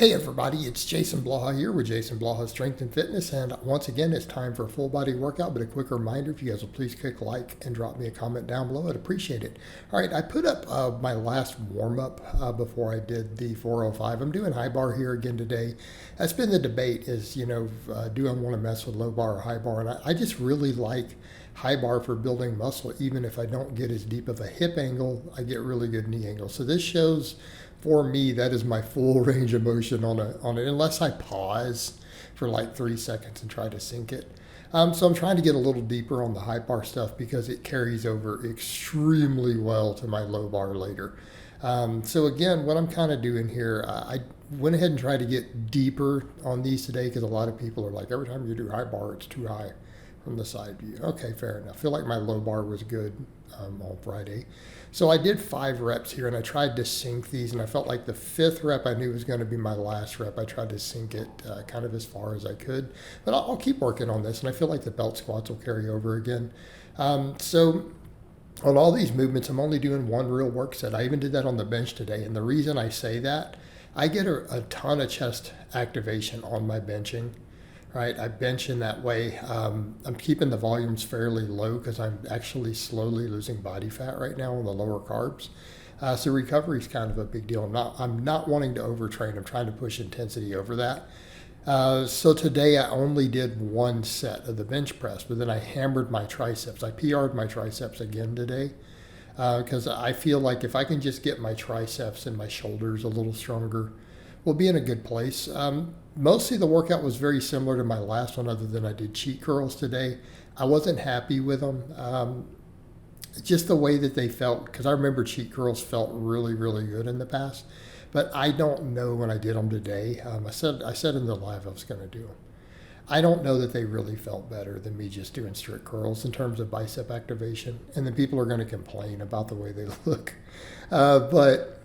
Hey everybody, it's Jason Blaha here with Jason Blaha Strength and Fitness, and once again it's time for a full body workout. But a quick reminder, if you guys will please click like and drop me a comment down below, I'd appreciate it. All right, I put up my last warm-up before I did the 405. I'm doing high bar here again today. That's been the debate is, do I want to mess with low bar or high bar? And I just really like high bar for building muscle. Even if I don't get as deep of a hip angle, I get really good knee angle. So this shows, for me, that is my full range of motion on it, unless I pause for like 3 seconds and try to sync it. So I'm trying to get a little deeper on the high bar stuff because it carries over extremely well to my low bar later. So again, what I'm kind of doing here, I went ahead and tried to get deeper on these today because a lot of people are like, every time you do high bar, it's too high from the side view. Okay, fair enough. I feel like my low bar was good on Friday. So I did 5 reps here and I tried to sync these, and I felt like the 5th rep I knew was going to be my last rep. I tried to sync it kind of as far as I could, but I'll keep working on this, and I feel like the belt squats will carry over again. So on all these movements, I'm only doing one real work set. I even did that on the bench today, and the reason I say that, I get a ton of chest activation on my benching. Right, I bench in that way. I'm keeping the volumes fairly low because I'm actually slowly losing body fat right now on the lower carbs. So recovery is kind of a big deal. I'm not wanting to overtrain. I'm trying to push intensity over that. So today I only did 1 set of the bench press, but then I hammered my triceps. I PR'd my triceps again today because I feel like if I can just get my triceps and my shoulders a little stronger, we'll be in a good place. Mostly the workout was very similar to my last one, other than I did cheat curls today. I wasn't happy with them. Just the way that they felt, because I remember cheat curls felt really, really good in the past. But I don't know when I did them today. I said in the live I was going to do them. I don't know that they really felt better than me just doing strict curls in terms of bicep activation. And then people are going to complain about the way they look. But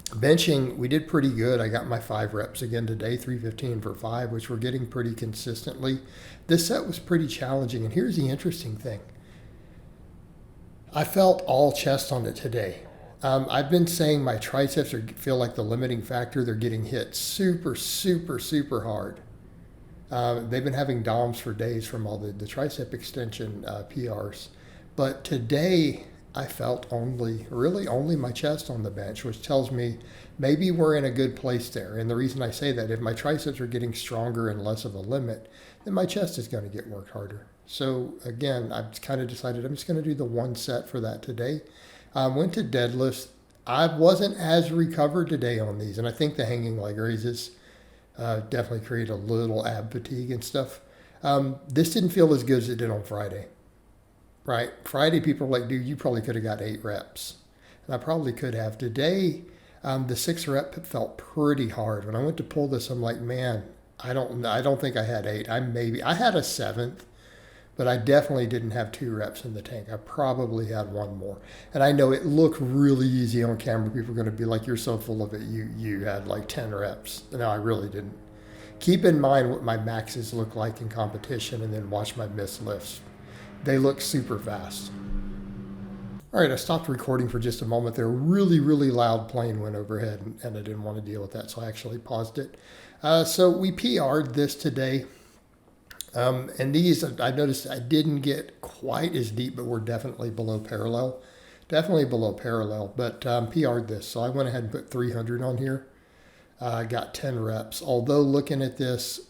benching, we did pretty good. I got my 5 reps again today, 315 for 5, which we're getting pretty consistently. This set was pretty challenging, and here's the interesting thing. I felt all chest on it today. I've been saying my triceps feel like the limiting factor. They're getting hit super, super, super hard. They've been having DOMs for days from all the tricep extension PRs. But today, I felt really only my chest on the bench, which tells me maybe we're in a good place there. And the reason I say that, if my triceps are getting stronger and less of a limit, then my chest is going to get worked harder. So again, I've kind of decided I'm just going to do the 1 set for that today. Went to deadlifts. I wasn't as recovered today on these, and I think the hanging leg raises definitely create a little ab fatigue and stuff. This didn't feel as good as it did on Friday. Right. Friday, people were like, dude, you probably could have got 8 reps. And I probably could have. Today, the 6 rep felt pretty hard. When I went to pull this, I'm like, man, I don't think I had 8. I had a 7th, but I definitely didn't have 2 reps in the tank. I probably had 1 more. And I know it looked really easy on camera. People are going to be like, you're so full of it. You had like 10 reps. No, I really didn't. Keep in mind what my maxes look like in competition, and then watch my missed lifts. They look super fast. All right, I stopped recording for just a moment there. Really, really loud plane went overhead, and I didn't want to deal with that, so I actually paused it. So we PR'd this today. And these, I noticed I didn't get quite as deep, but we're definitely below parallel. Definitely below parallel, but PR'd this. So I went ahead and put 300 on here. Got 10 reps. Although looking at this,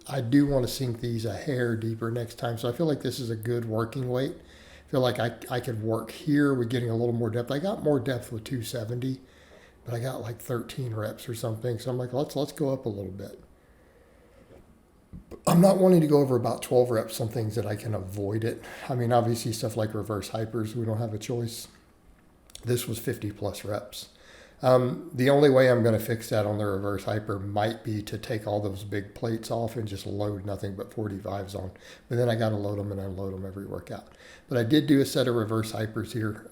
I do want to sink these a hair deeper next time. So I feel like this is a good working weight. I feel like I could work here with getting a little more depth. I got more depth with 270, but I got like 13 reps or something. So I'm like, let's go up a little bit. I'm not wanting to go over about 12 reps on things that I can avoid it. I mean, obviously stuff like reverse hypers, we don't have a choice. This was 50 plus reps. The only way I'm going to fix that on the reverse hyper might be to take all those big plates off and just load nothing but 45s on. But then I got to load them and unload them every workout. But I did do a set of reverse hypers here,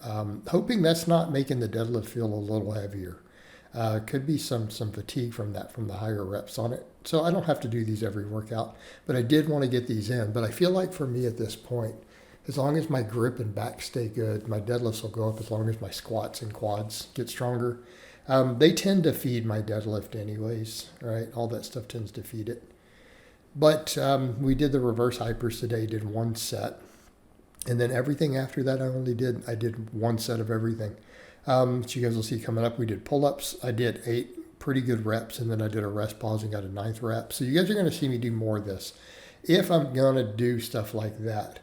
hoping that's not making the deadlift feel a little heavier. Could be some fatigue from that, from the higher reps on it. So I don't have to do these every workout, but I did want to get these in. But I feel like for me at this point, as long as my grip and back stay good, my deadlifts will go up as long as my squats and quads get stronger. They tend to feed my deadlift anyways, right? All that stuff tends to feed it. But we did the reverse hypers today, did one set. And then everything after that, I did one set of everything. So you guys will see coming up, we did pull-ups. I did 8 pretty good reps, and then I did a rest pause and got a 9th rep. So you guys are going to see me do more of this. If I'm going to do stuff like that,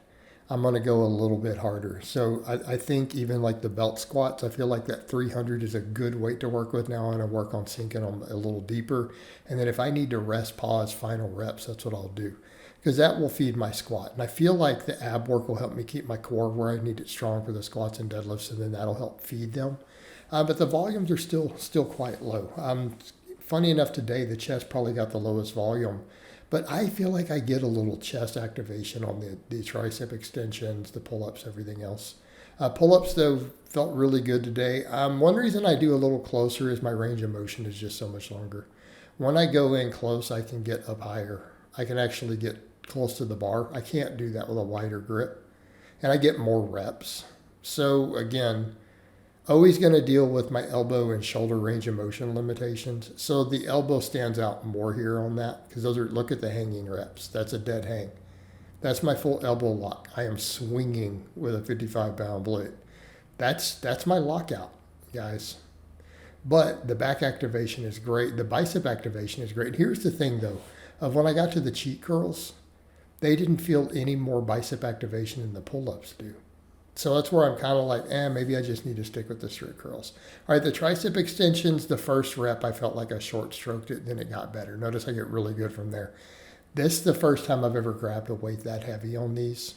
I'm going to go a little bit harder. So I think even like the belt squats, I feel like that 300 is a good weight to work with. Now I'm going to work on sinking them a little deeper. And then if I need to rest, pause, final reps, that's what I'll do. Because that will feed my squat. And I feel like the ab work will help me keep my core where I need it strong for the squats and deadlifts, and then that'll help feed them. But the volumes are still quite low. Funny enough, today the chest probably got the lowest volume. But I feel like I get a little chest activation on the tricep extensions, the pull-ups, everything else. Pull-ups, though, felt really good today. One reason I do a little closer is my range of motion is just so much longer. When I go in close, I can get up higher. I can actually get close to the bar. I can't do that with a wider grip. And I get more reps. So, again, always going to deal with my elbow and shoulder range of motion limitations. So the elbow stands out more here on that because look at the hanging reps. That's a dead hang. That's my full elbow lock. I am swinging with a 55-pound blade. That's my lockout, guys. But the back activation is great. The bicep activation is great. Here's the thing, though, of when I got to the cheat curls, they didn't feel any more bicep activation than the pull-ups do. So that's where I'm kind of like, maybe I just need to stick with the strict curls. All right, the tricep extensions, the first rep, I felt like I short stroked it, then it got better. Notice I get really good from there. This is the first time I've ever grabbed a weight that heavy on these.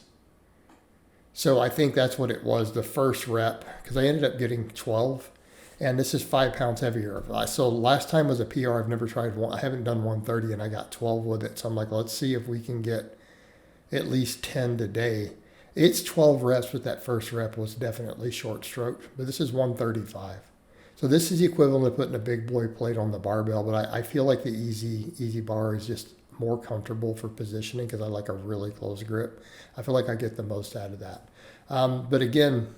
So I think that's what it was, the first rep, because I ended up getting 12, and this is 5 pounds heavier. So last time was a PR. I've never tried one. I haven't done 130, and I got 12 with it. So I'm like, let's see if we can get at least 10 today. It's 12 reps, but that first rep was definitely short stroked. But this is 135. So this is the equivalent of putting a big boy plate on the barbell. But I feel like the easy bar is just more comfortable for positioning because I like a really close grip. I feel like I get the most out of that. But again,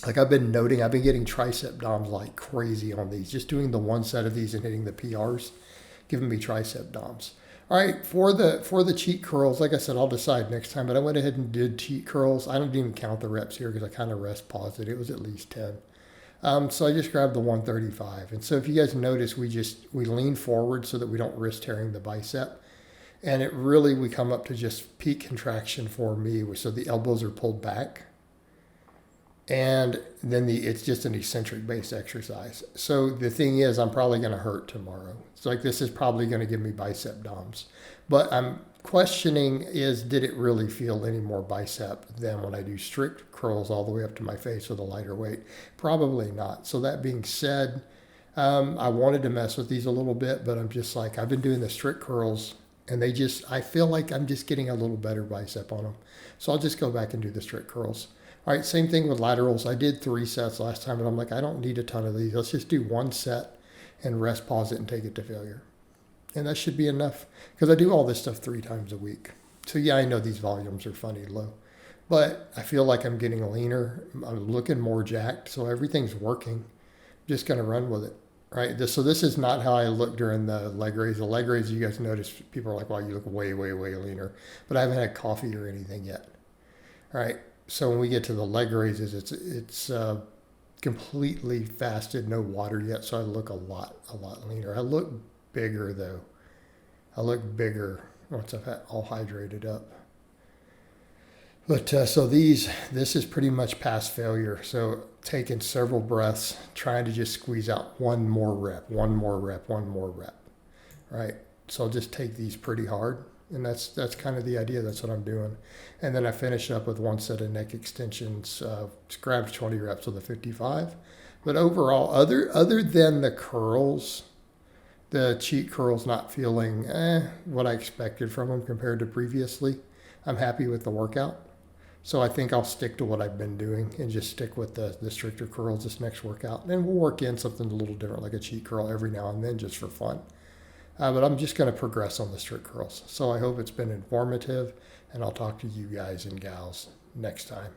like I've been noting, I've been getting tricep DOMs like crazy on these. Just doing the one set of these and hitting the PRs, giving me tricep DOMs. All right, for the cheat curls, like I said, I'll decide next time, but I went ahead and did cheat curls. I don't even count the reps here because I kind of rest paused it. It was at least 10. So I just grabbed the 135. And so if you guys notice, we lean forward so that we don't risk tearing the bicep. And we come up to just peak contraction for me. So the elbows are pulled back. And then it's just an eccentric based exercise. So the thing is, I'm probably going to hurt tomorrow. It's like this is probably going to give me bicep DOMs. But I'm questioning did it really feel any more bicep than when I do strict curls all the way up to my face with a lighter weight? Probably not. So that being said, I wanted to mess with these a little bit, but I'm just like, I've been doing the strict curls and I feel like I'm just getting a little better bicep on them. So I'll just go back and do the strict curls. All right, same thing with laterals. I did 3 sets last time, and I'm like, I don't need a ton of these. Let's just do 1 set and rest, pause it, and take it to failure. And that should be enough because I do all this stuff 3 times a week. So yeah, I know these volumes are funny low, but I feel like I'm getting leaner. I'm looking more jacked, so everything's working. I'm just going to run with it, right? So this is not how I look during the leg raise. The leg raise, you guys notice, people are like, wow, you look way, way, way leaner. But I haven't had coffee or anything yet. All right. So when we get to the leg raises, it's completely fasted, no water yet. So I look a lot leaner. I look bigger though. I look bigger once I've all hydrated up. But so this is pretty much past failure. So taking several breaths, trying to just squeeze out one more rep. Right. So I'll just take these pretty hard. And that's kind of the idea. That's what I'm doing. And then I finish up with 1 set of neck extensions, grabbed 20 reps with a 55. But overall, other than the curls, the cheat curls not feeling what I expected from them compared to previously, I'm happy with the workout. So I think I'll stick to what I've been doing and just stick with the stricter curls this next workout. And we'll work in something a little different like a cheat curl every now and then just for fun. But I'm just going to progress on the strict curls. So I hope it's been informative, and I'll talk to you guys and gals next time.